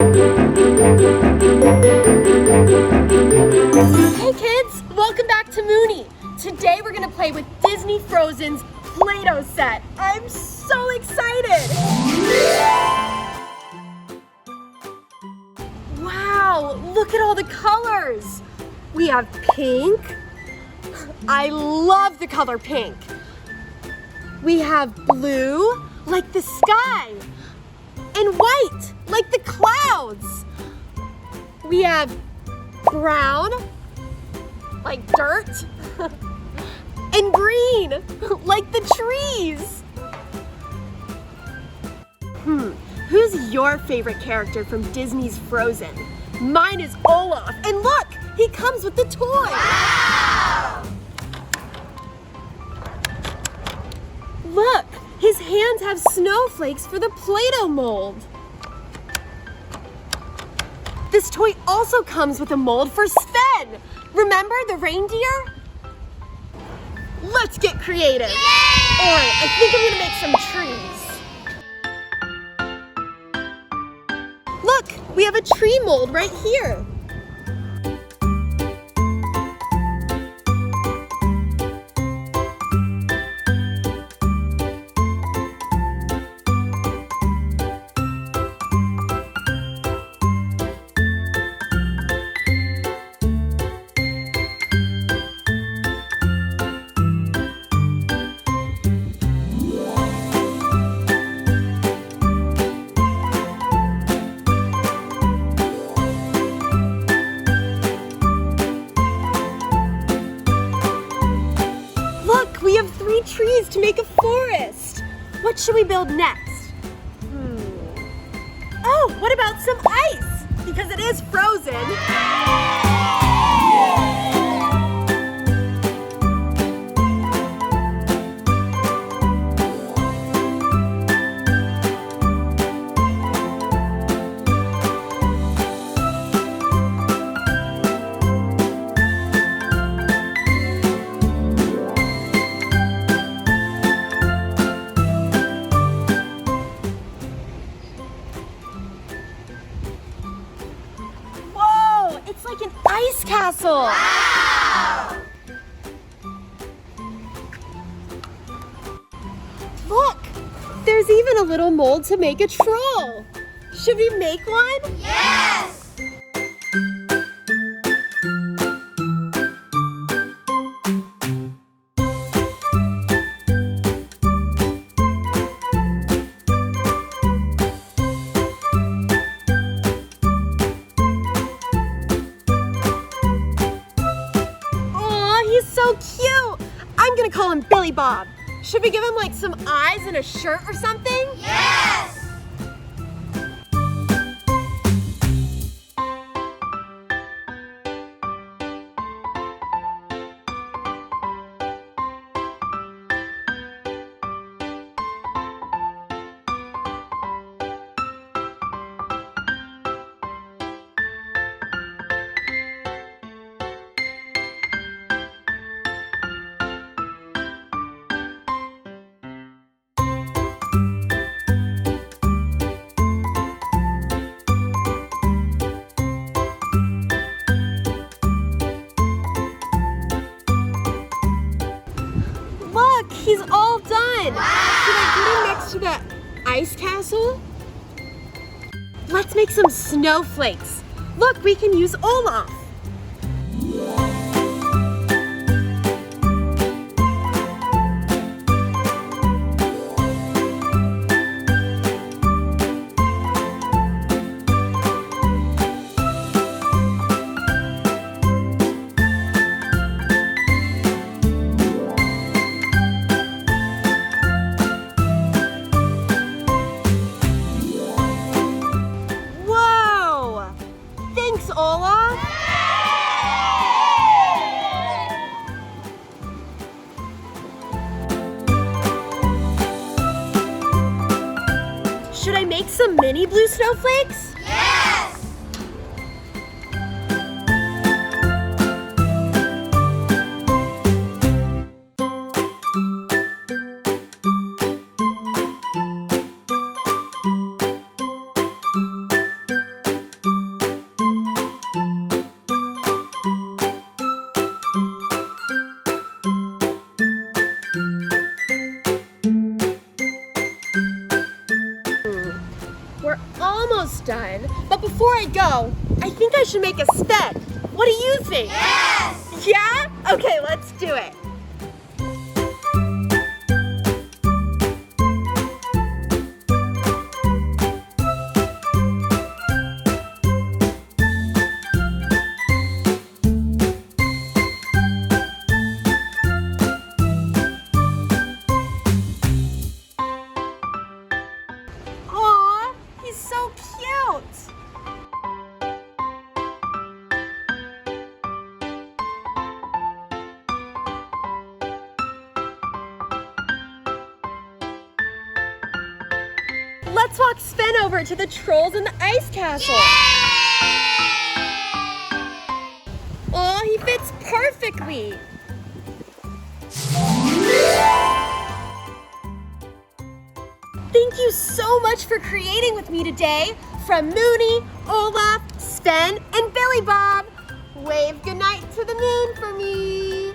Hey kids, welcome back to Moony. Today we're gonna play with Disney Frozen's Play-Doh set. I'm so excited! Wow, look at all the colors. We have pink. I love the color pink. We have blue, like the sky. And white, like the clouds. We have brown, like dirt. And green, like the trees. Who's your favorite character from Disney's Frozen? Mine is Olaf. And look, he comes with the toy. Wow! Look, his hands have snowflakes for the Play-Doh mold. This toy also comes with a mold for Sven. Remember the reindeer? Let's get creative. Yay! All right, I think I'm gonna make some trees. Look, we have a tree mold right here. We have 3 trees to make a forest. What should we build next? Oh, what about some ice? Because it is frozen. It's like an ice castle. Wow! Look, there's even a little mold to make a troll. Should we make one? Yes! He's so cute! I'm gonna call him Billy Bob. Should we give him like some eyes and a shirt or something? Yes! Look, he's all done. Wow. Should I put him next to the ice castle? Let's make some snowflakes. Look, we can use Olaf. Olaf? Should I make some mini blue snowflakes? Yes! done. But before I go, I think I should make a Sven. What do you think? Yes! Yeah? Okay, let's do it. Aw, he's so cute. Let's walk Sven over to the trolls in the ice castle. Oh, he fits perfectly. Thank you so much for creating with me today. From Moony, Olaf, Sven, and Billy Bob. Wave goodnight to the moon for me.